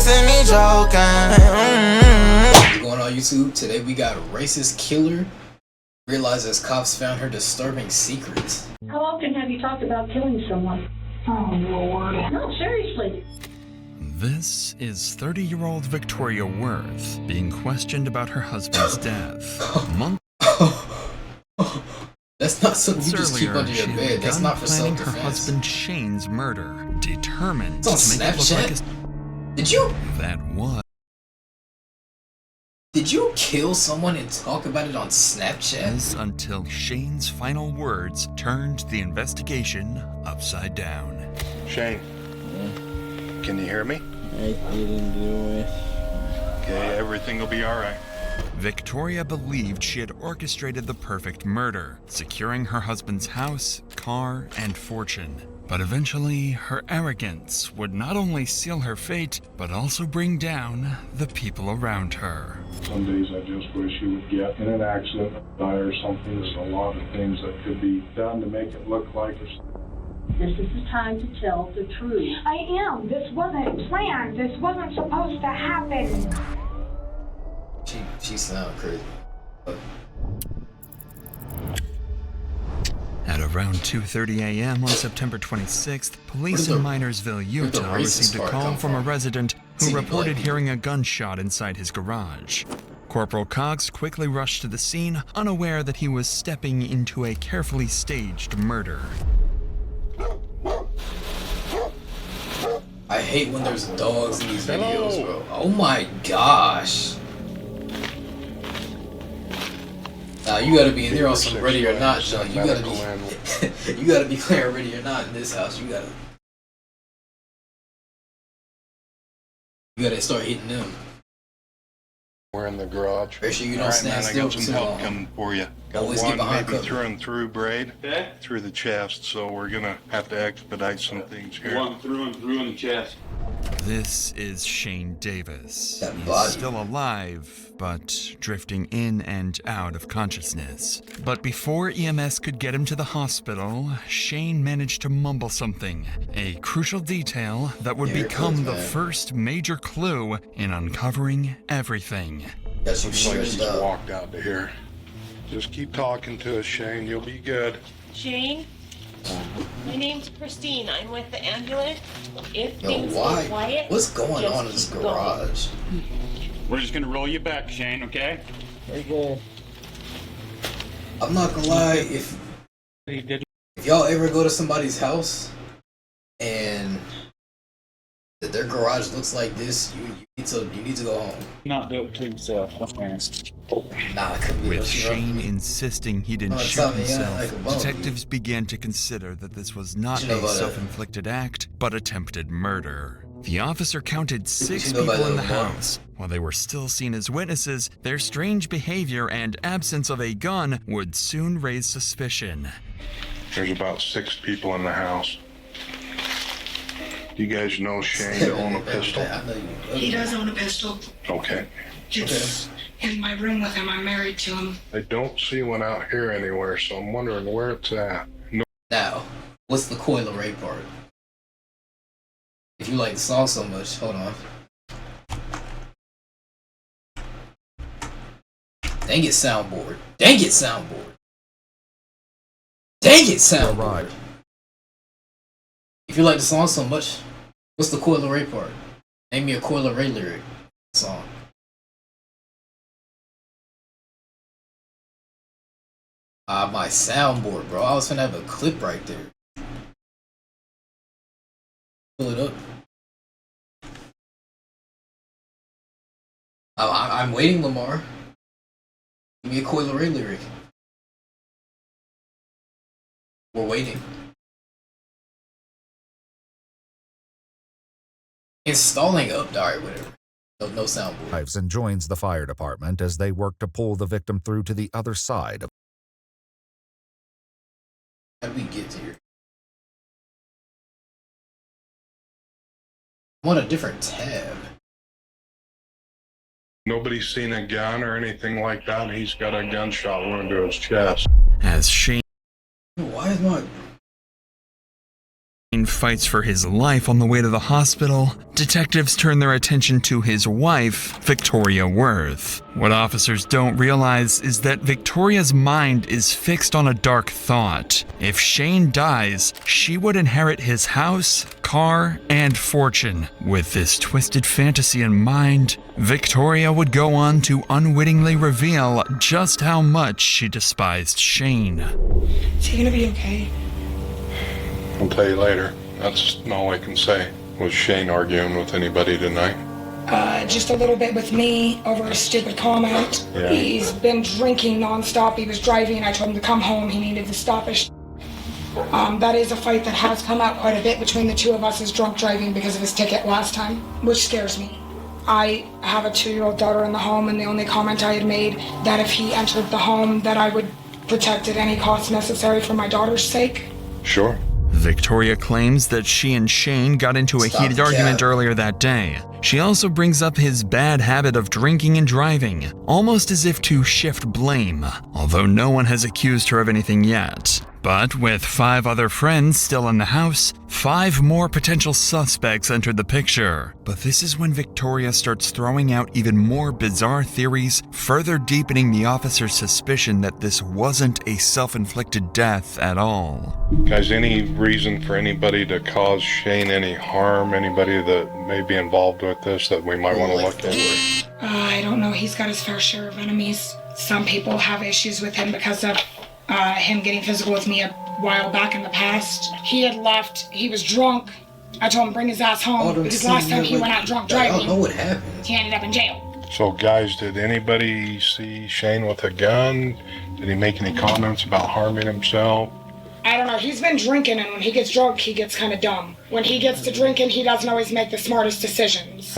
see me joking. What's going on YouTube? Today we got racist killer. Realizes cops found her disturbing secrets. How often have you talked about killing someone? Oh, Lord. No, seriously. This is 30-year-old Victoria Worth being questioned about her husband's death. That's not something you just keep under your bed. That's not for planning self-defense. her husband Shane's murder, determined It's on to make it look Snapchat? like Did you? that was. Did you kill someone and talk about it on Snapchat? Until Shane's final words turned the investigation upside down. Shane, can you hear me? I didn't do it. Okay, everything will be all right. Victoria believed she had orchestrated the perfect murder, securing her husband's house, car, and fortune. But eventually, her arrogance would not only seal her fate, but also bring down the people around her. Some days I just wish he would get in an accident, die or something. There's a lot of things that could be done to make it look like it's... This is the time to tell the truth. I am. This wasn't planned. This wasn't supposed to happen. She sound crazy. At around 2:30 a.m. on September 26th, police in Minersville, Utah received a call from a resident who reported hearing a gunshot inside his garage. Corporal Cox quickly rushed to the scene, unaware that he was stepping into a carefully staged murder. I hate when there's dogs in these videos, bro. Oh my gosh. Nah, you gotta be in there on some ready or not, John. You gotta be you gotta be clear ready or not in this house. You gotta start hitting them. We're in the garage. Make sure you don't stand still. I got some help coming for you. Got Always one get behind maybe cover. through and through braid, through the chest, so we're gonna have to expedite some things here. One through and through in the chest. This is Shane Davis. That He's body. still alive, but drifting in and out of consciousness. But before EMS could get him to the hospital, Shane managed to mumble something, a crucial detail that would become the first major clue in uncovering everything. Got you Looks like stressed he's up. walked out to here. Just keep talking to us, Shane. You'll be good. Shane, my name's Christine. I'm with the ambulance. If Yo, things why? go quiet, What's going just on in this keep going. garage? We're just gonna roll you back, Shane, okay? Okay. I'm not gonna lie, if y'all ever go to somebody's house and their garage looks like this, you need to go home. Not do it to himself. Nah, it couldn't be With no Shane insisting he didn't shoot tell me, yeah, himself, like a bum. detectives began to consider that this was not You know a about that. self-inflicted act, but attempted murder. The officer counted 6 You know about people in the that bum. house. While they were still seen as witnesses, their strange behavior and absence of a gun would soon raise suspicion. There's about 6 people in the house. Do you guys know Shane to own a pistol? I know you. He does own a pistol. Okay. It's in my room with him. I'm married to him. I don't see one out here anywhere, so I'm wondering where it's at. No. Now, what's the Coil Ray part? If you like the song so much, hold on. Dang it, soundboard. Dang it, soundboard. Dang it, soundboard. If you like the song so much, what's the Coil Ray part? Name me a Coil Ray lyric song. My soundboard, bro. I was gonna have a clip right there. Pull it up. I'm waiting, Lamar. Give me a Coil Ray lyric. We're waiting. Installing up, alright, whatever. No soundboard. And joins the fire department as they work to pull the victim through to the other side of. How did we get here? I'm on a different tab. Nobody's seen a gun or anything like that. He's got a gunshot wound to his chest. As Shane Why is my Shane fights for his life on the way to the hospital, detectives turn their attention to his wife, Victoria Worth. What officers don't realize is that Victoria's mind is fixed on a dark thought. If Shane dies, she would inherit his house, car, and fortune. With this twisted fantasy in mind, Victoria would go on to unwittingly reveal just how much she despised Shane. Is he gonna be okay? I'll tell you later. That's all I can say. Was Shane arguing with anybody tonight? Just a little bit with me over a stupid comment. Yeah. He's been drinking nonstop. He was driving. I told him to come home. He needed to stop his. That is a fight that has come out quite a bit between the two of us, is drunk driving because of his ticket last time, which scares me. I have a 2-year-old daughter in the home, and the only comment I had made that if he entered the home that I would protect at any cost necessary for my daughter's sake. Sure. Victoria claims that she and Shane got into a heated argument earlier that day. She also brings up his bad habit of drinking and driving, almost as if to shift blame, although no one has accused her of anything yet. But with 5 other friends still in the house, 5 more potential suspects entered the picture. But this is when Victoria starts throwing out even more bizarre theories, further deepening the officer's suspicion that this wasn't a self-inflicted death at all. Guys, any reason for anybody to cause Shane any harm? Anybody that may be involved with this that we might want to look into? I don't know. He's got his fair share of enemies. Some people have issues with him because of him getting physical with me a while back in the past. He had left. He was drunk. I told him bring his ass home because last time he went out drunk driving, I don't know what happened. he ended up in jail. So, guys, did anybody see Shane with a gun? Did he make any comments about harming himself? I don't know. He's been drinking, and when he gets drunk, he gets kind of dumb. When he gets to drinking, he doesn't always make the smartest decisions.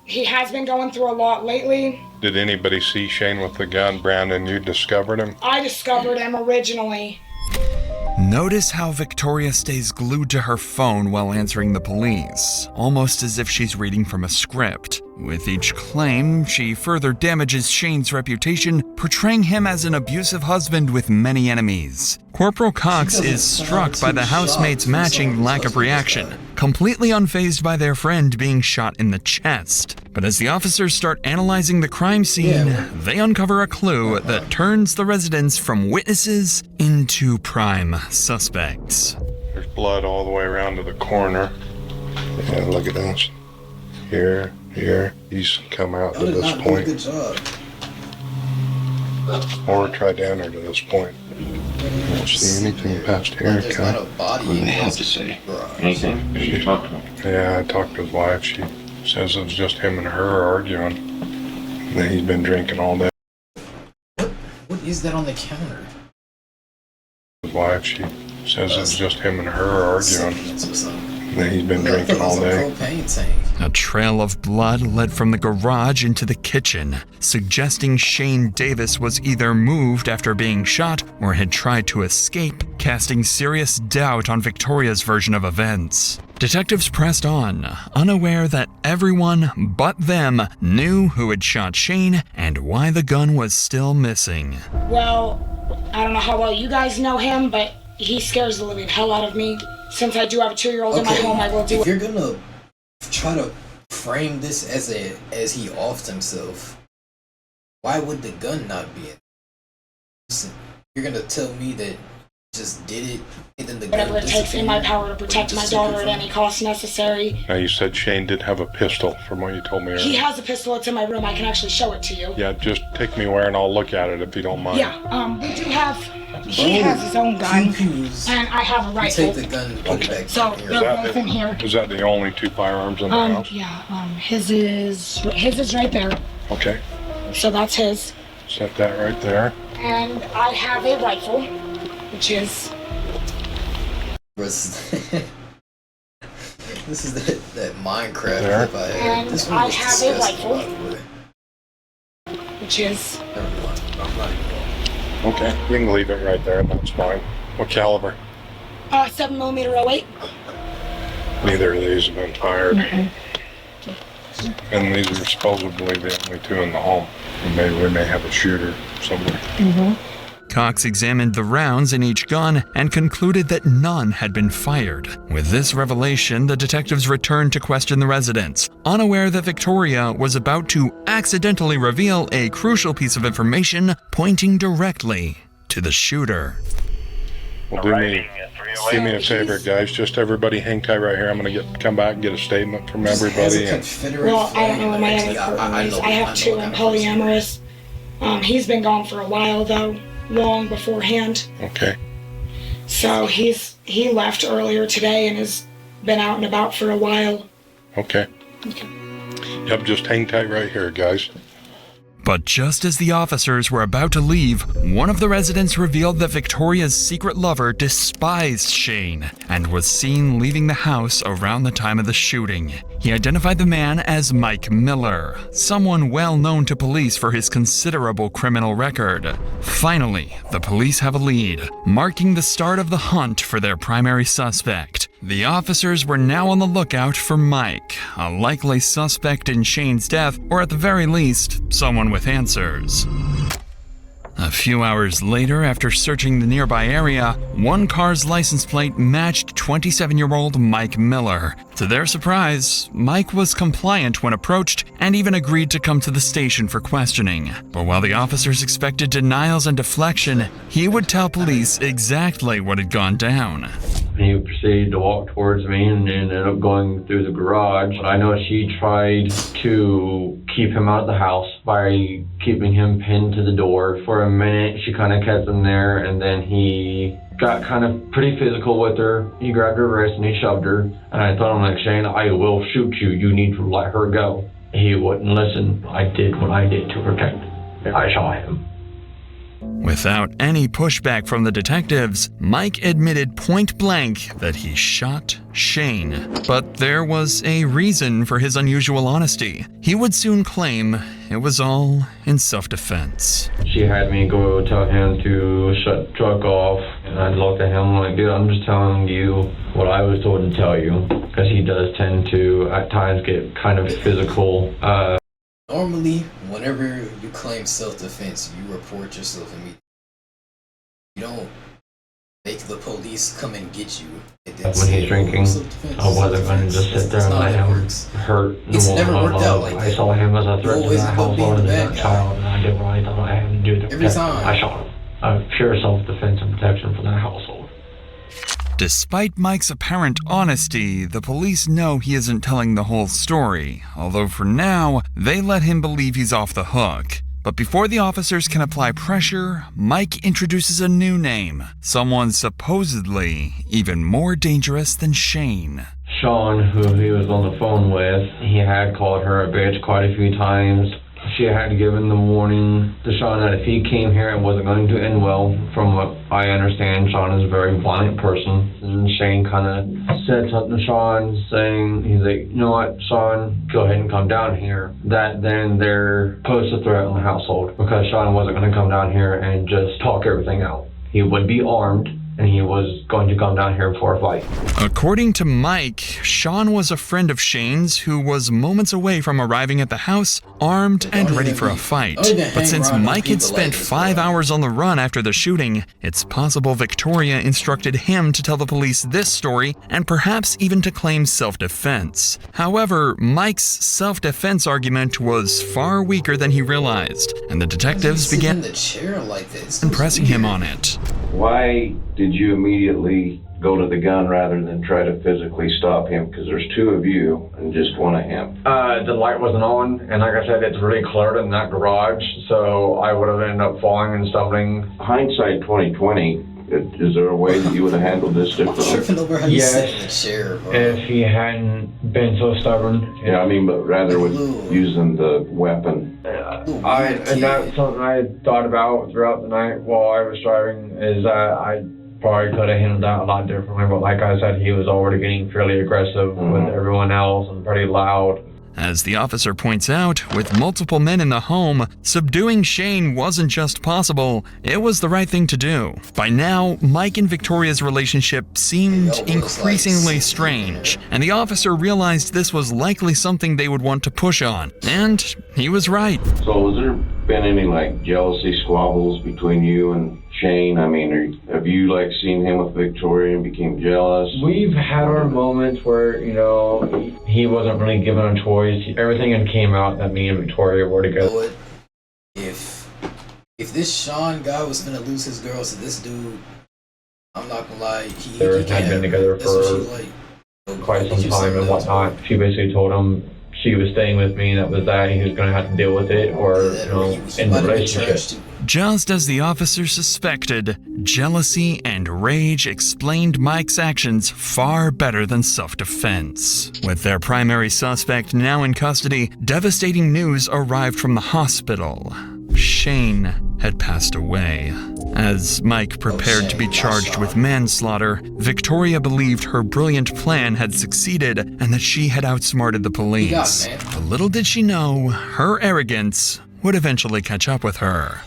He has been going through a lot lately. Did anybody see Shane with the gun? Brandon, you discovered him? I discovered him originally. Notice how Victoria stays glued to her phone while answering the police, almost as if she's reading from a script. With each claim, she further damages Shane's reputation, portraying him as an abusive husband with many enemies. Corporal Cox is struck by the housemates' matching lack of reaction, completely unfazed by their friend being shot in the chest. But as the officers start analyzing the crime scene, they uncover a clue that turns the residents from witnesses into prime suspects. There's blood all the way around to the corner. Yeah, look at this. Here. He's come out to this point. Good job. Or tried to enter to this point. I don't see anything past here. There's not a body. What do they have to say? Anything? Did you talk to him? Yeah, I talked to his wife. She says it was just him and her arguing. And that he's been drinking all day. What is that on the counter? His wife, she says it was just him and her arguing. Supplements or something. And that he's been drinking all day. Propane tank. A trail of blood led from the garage into the kitchen, suggesting Shane Davis was either moved after being shot or had tried to escape, casting serious doubt on Victoria's version of events. Detectives pressed on, unaware that everyone but them knew who had shot Shane and why the gun was still missing. Well, I don't know how well you guys know him, but he scares the living hell out of me. Since I do have a 2-year-old in my home, I will do it. If you're gonna try to frame this as he offed himself, why would the gun not be in? Listen, you're gonna tell me that just did it and then the Whatever gun it takes in my power to protect my daughter at any cost necessary. Now, you said Shane did have a pistol from what you told me earlier. He has a pistol. It's in my room. I can actually show it to you. Yeah, just take me where and I'll look at it if you don't mind. Yeah, we do have... He has his own gun, and I have a rifle. Take the gun and put it back So, in they're both in here. Is that the only 2 firearms in the house? Yeah, his is right there. Okay. So that's his. Set that right there. And I have a rifle, which is... This is that Minecraft There. clip I had. And This I was have a disgusting, rifle. by the way. which is... Never mind. I'm not even going. Okay. You can leave it right there. That's fine. What caliber? 7mm 08. Neither of these have been fired. And these are supposedly the only 2 in the home. We may have a shooter somewhere. Cox examined the rounds in each gun and concluded that none had been fired. With this revelation, the detectives returned to question the residents, unaware that Victoria was about to accidentally reveal a crucial piece of information pointing directly to the shooter. Well, do me a favor, guys. Just everybody hang tight right here. I'm going to come back and get a statement from everybody. Well, I don't know what my other partner is. I have two. I'm polyamorous. He's been gone for a while, though, long beforehand. Okay. So he left earlier today and has been out and about for a while. Okay. Yep, just hang tight right here, guys. But just as the officers were about to leave, one of the residents revealed that Victoria's secret lover despised Shane and was seen leaving the house around the time of the shooting. He identified the man as Mike Miller, someone well known to police for his considerable criminal record. Finally, the police have a lead, marking the start of the hunt for their primary suspect. The officers were now on the lookout for Mike, a likely suspect in Shane's death, or at the very least, someone with answers. A few hours later, after searching the nearby area, one car's license plate matched 27-year-old Mike Miller. To their surprise, Mike was compliant when approached and even agreed to come to the station for questioning. But while the officers expected denials and deflection, he would tell police exactly what had gone down. He proceeded to walk towards me and ended up going through the garage. I know she tried to keep him out of the house by keeping him pinned to the door. For a minute, she kind of kept him there, and then he got kind of pretty physical with her. He grabbed her wrist and he shoved her. And I told him, like, Shane, I will shoot you. You need to let her go. He wouldn't listen. I did what I did to protect him. I shot him. Without any pushback from the detectives, Mike admitted point blank that he shot Shane. But there was a reason for his unusual honesty. He would soon claim it was all in self-defense. She had me go tell him to shut the truck off, and I looked at him like, dude, I'm just telling you what I was told to tell you, because he does tend to at times get kind of physical. Normally, whenever you claim self-defense, you report yourself immediately. You don't make the police come and get you. When he's drinking, I wasn't going to just sit there and let him hurt the It's woman never I worked love. out like that. I saw him as a threat to Always that about being household the and bad that guy. child, and I did what I thought I had to do to Every protect him. time. I shot him. Pure self-defense and protection for that household. Despite Mike's apparent honesty, the police know he isn't telling the whole story, although for now, they let him believe he's off the hook. But before the officers can apply pressure, Mike introduces a new name, someone supposedly even more dangerous than Shane. Sean, who he was on the phone with, he had called her a bitch quite a few times. She had given the warning to Sean that if he came here, it wasn't going to end well. From what I understand, Sean is a very violent person. And Shane kind of said something to Sean, saying, he's like, you know what, Sean, go ahead and come down here. That then there posed a threat on the household, because Sean wasn't going to come down here and just talk everything out. He would be armed, and he was going to come down here for a fight. According to Mike, Sean was a friend of Shane's who was moments away from arriving at the house, armed and ready for a fight. But since Mike had spent 5 hours on the run after the shooting, it's possible Victoria instructed him to tell the police this story and perhaps even to claim self-defense. However, Mike's self-defense argument was far weaker than he realized, and the detectives began pressing him on it. Why did you immediately go to the gun rather than try to physically stop him? Because there's two of you and just one of him. The light wasn't on, and like I said, it's really cluttered in that garage, so I would have ended up falling and stumbling. Hindsight 2020, is there a way that you would have handled this differently? Yes, if he hadn't been so stubborn. Yeah, I mean, but rather with using the weapon. And that's something I thought about throughout the night while I was driving, is that I probably could have handled that a lot differently, but like I said, he was already getting fairly aggressive with everyone else and pretty loud. As the officer points out, with multiple men in the home, subduing Shane wasn't just possible, it was the right thing to do. By now, Mike and Victoria's relationship seemed increasingly strange, and the officer realized this was likely something they would want to push on. And he was right. So has there been any, like, jealousy squabbles between you and Shane, I mean, have you like seen him with Victoria and became jealous? We've had our moments where, you know, he wasn't really given a choice. Everything came out that me and Victoria were together. If this Sean guy was gonna lose his girls to this dude, I'm not gonna lie, he They had been together for quite some time and whatnot. She basically told him she was staying with me and that was that. He was going to have to deal with it or, you know, end the relationship. Just as the officers suspected, jealousy and rage explained Mike's actions far better than self-defense. With their primary suspect now in custody, devastating news arrived from the hospital. Shane had passed away. As Mike prepared to be charged with manslaughter, Victoria believed her brilliant plan had succeeded and that she had outsmarted the police. But little did she know, her arrogance would eventually catch up with her.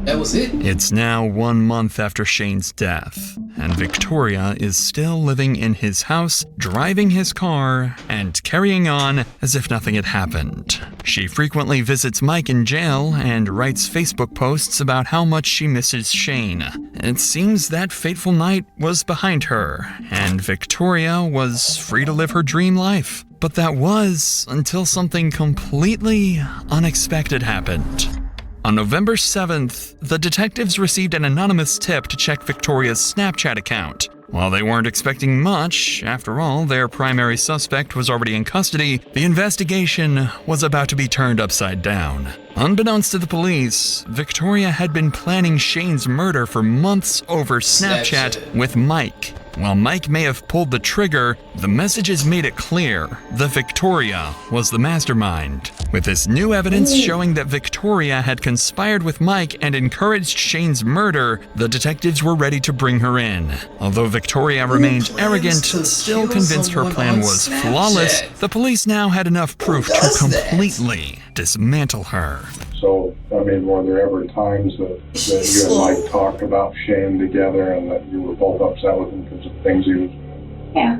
That was it? It's now 1 month after Shane's death, and Victoria is still living in his house, driving his car, and carrying on as if nothing had happened. She frequently visits Mike in jail and writes Facebook posts about how much she misses Shane. It seems that fateful night was behind her, and Victoria was free to live her dream life. But that was until something completely unexpected happened. On November 7th, the detectives received an anonymous tip to check Victoria's Snapchat account. While they weren't expecting much, after all, their primary suspect was already in custody, the investigation was about to be turned upside down. Unbeknownst to the police, Victoria had been planning Shane's murder for months over Snapchat with Mike. While Mike may have pulled the trigger, the messages made it clear that Victoria was the mastermind. With this new evidence showing that Victoria had conspired with Mike and encouraged Shane's murder, the detectives were ready to bring her in. Although Victoria remained arrogant, still convinced her plan was flawless, the police now had enough proof to completely dismantle her. So, I mean, were there ever times that you and Mike talked about Shane together and that you were both upset with him because of things he was doing? Yeah.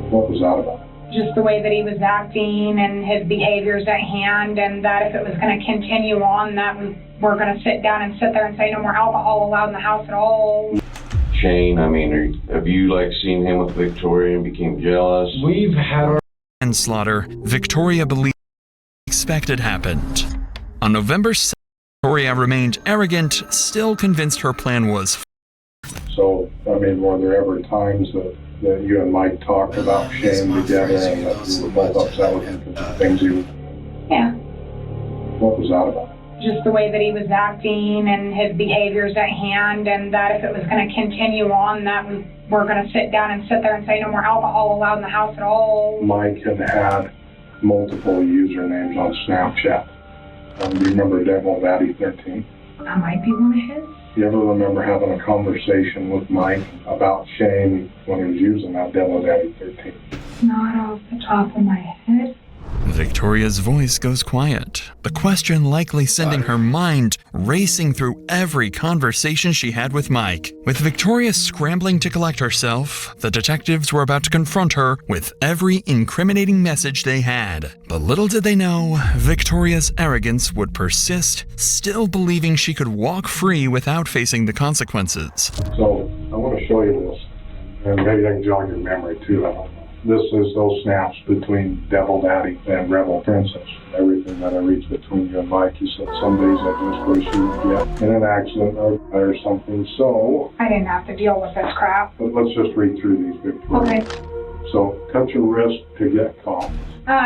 What was that about? Just the way that he was acting and his behaviors at hand, and that if it was going to continue on, that we're going to sit down and sit there and say no more alcohol allowed in the house at all. Shane, I mean, have you like seen him with Victoria and became jealous? We've had our manslaughter. Victoria believed expected happened. On November 2nd, Victoria remained arrogant, still convinced her plan was. So, I mean, were there ever times that you and Mike talked about Shane together and that you were both upset with him because of things he was doing? Yeah. What was that about? Just the way that he was acting and his behaviors at hand, and that if it was going to continue on, that we're going to sit down and sit there and say no more alcohol allowed in the house at all. Mike had multiple usernames on Snapchat. Do you remember Devil Daddy 13? That might be one of his. You ever remember having a conversation with Mike about Shane when he was using that Devil Daddy 13? Not off the top of my head. Victoria's voice goes quiet, the question likely sending her mind racing through every conversation she had with Mike. With Victoria scrambling to collect herself, the detectives were about to confront her with every incriminating message they had. But little did they know, Victoria's arrogance would persist, still believing she could walk free without facing the consequences. So, I want to show you this, and maybe I can jog your memory too, I don't know. This is those snaps between Devil Daddy and Rebel Princess. Everything that I reached between you and Mike, you said some days I just wish you would get in an accident or something, so... I didn't have to deal with this crap. But let's just read through these, Victoria. Okay. So, cut your wrist to get caught.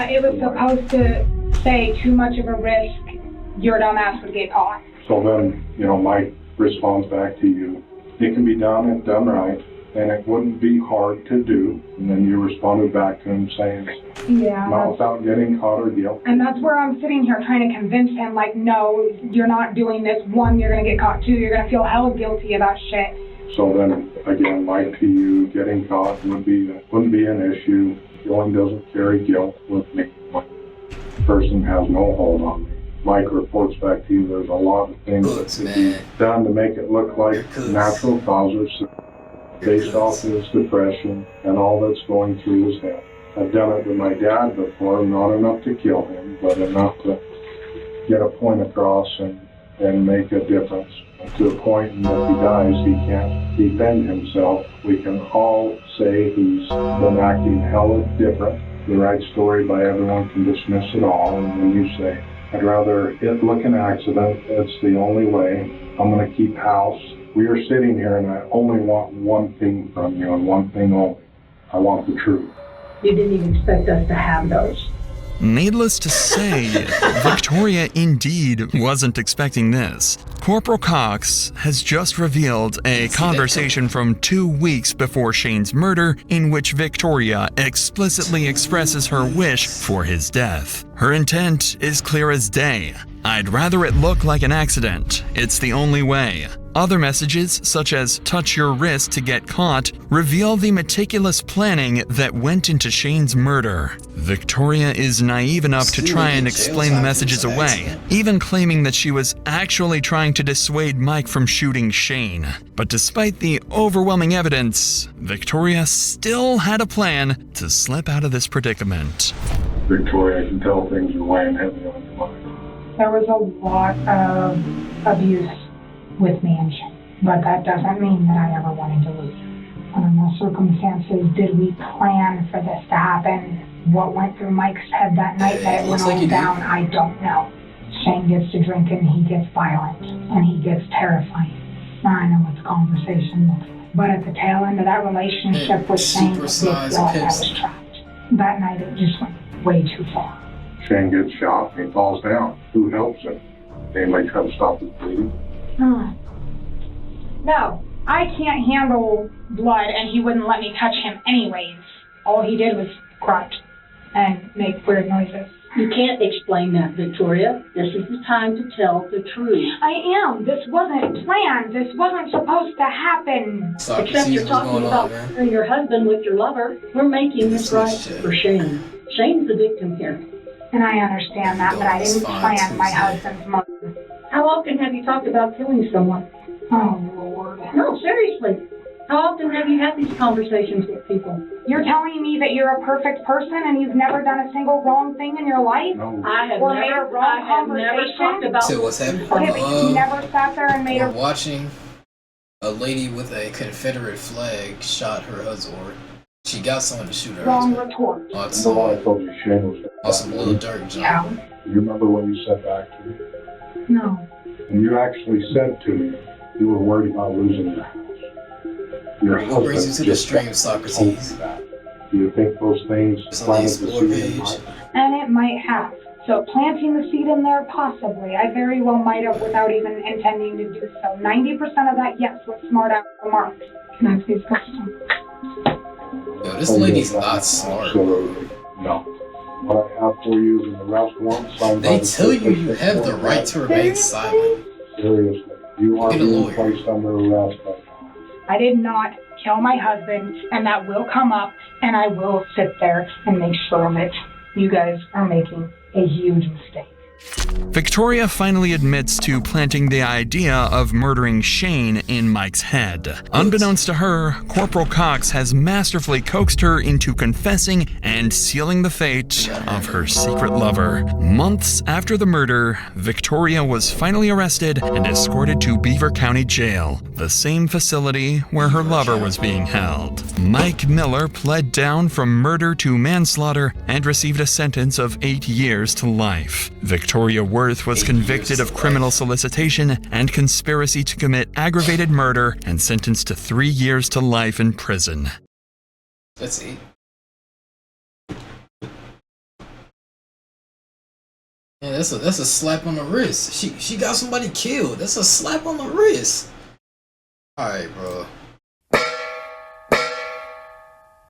It was supposed to say too much of a risk, your dumb ass would get caught. So then, Mike responds back to you. It can be done if done right, and it wouldn't be hard to do. And then you responded back to him saying, yeah, not without getting caught or guilty. And that's where I'm sitting here trying to convince him, like, no, you're not doing this. One, you're going to get caught. Two, you're going to feel hella guilty about shit. So then, again, Mike to you, getting caught wouldn't be an issue. Feeling doesn't carry guilt with me. The person has no hold on me. Mike reports back to you there's a lot of things that can be done to make it look like natural causes based off his depression and all that's going through his head. I've done it with my dad before, not enough to kill him, but enough to get a point across and and make a difference to a point, and if he dies, he can't defend himself. We can all say he's been acting hella different. The right story by everyone can dismiss it all, and then you say, I'd rather it look an accident. It's the only way. I'm going to keep house. We are sitting here, and I only want one thing from you, and one thing only. I want the truth. You didn't even expect us to have those. Needless to say, Victoria indeed wasn't expecting this. Corporal Cox has just revealed a conversation from 2 weeks before Shane's murder in which Victoria explicitly expresses her wish for his death. Her intent is clear as day. I'd rather it look like an accident. It's the only way. Other messages, such as touch your wrist to get caught, reveal the meticulous planning that went into Shane's murder. Victoria is naive enough to try and explain the messages away, even claiming that she was actually trying to dissuade Mike from shooting Shane. But despite the overwhelming evidence, Victoria still had a plan to slip out of this predicament. Victoria, I can tell things are weighing heavy on your mind. There was a lot of abuse with me and Shane, but that doesn't mean that I ever wanted to lose him. Under no circumstances did we plan for this to happen. What went through Mike's head that night that it went all down, I don't know. Shane gets to drinking, he gets violent, and he gets terrifying. I know what the conversation looks like, but at the tail end of that relationship with Shane, I was trapped. That night it just went way too far. Shane gets shot and he falls down. Who helps him? Anybody try to stop his bleeding? No, I can't handle blood, and he wouldn't let me touch him anyways. All he did was grunt and make weird noises. You can't explain that, Victoria. This is the time to tell the truth. I am. This wasn't planned. This wasn't supposed to happen. Except you're talking about your husband with your lover. We're making this right for Shane. Shane's the victim here. And I understand that, but I didn't plan my husband's murder. How often have you talked about killing someone? Oh, Lord. No, seriously. How often have you had these conversations with people? You're telling me that you're a perfect person and you've never done a single wrong thing in your life? No. I have never talked about... So what's happening? Okay, but you never sat there and made we're watching a lady with a Confederate flag shot her husband. She got someone to shoot her wrong husband. retort. I told you Shane was On some little dirt jump. You remember when you said back to me? No. And you actually said to me you were worried about losing your house. Your What brings you husband to the just stream, Socrates? Do you think those things It's on the explore page. And it might have. So planting the seed in there, possibly. I very well might have without even intending to do so. 90% of that, yes, was smart out remarks. Can I please go some? Yo, this lady's not smart, bro. No. What I have for you is in the restaurant. They tell you you have the right to remain silent. Seriously. You are Get a being lawyer. placed under arrest right now. I did not kill my husband, and that will come up, and I will sit there and make sure of it. You guys are making a huge mistake. Victoria finally admits to planting the idea of murdering Shane in Mike's head. Unbeknownst to her, Corporal Cox has masterfully coaxed her into confessing and sealing the fate of her secret lover. Months after the murder, Victoria was finally arrested and escorted to Beaver County Jail, the same facility where her lover was being held. Mike Miller pled down from murder to manslaughter and received a sentence of 8 years to life. Victoria Worth was convicted of criminal solicitation and conspiracy to commit aggravated murder and sentenced to 3 years to life in prison. Let's see. Yeah, that's a slap on the wrist. She got somebody killed. That's a slap on the wrist. Alright, bro.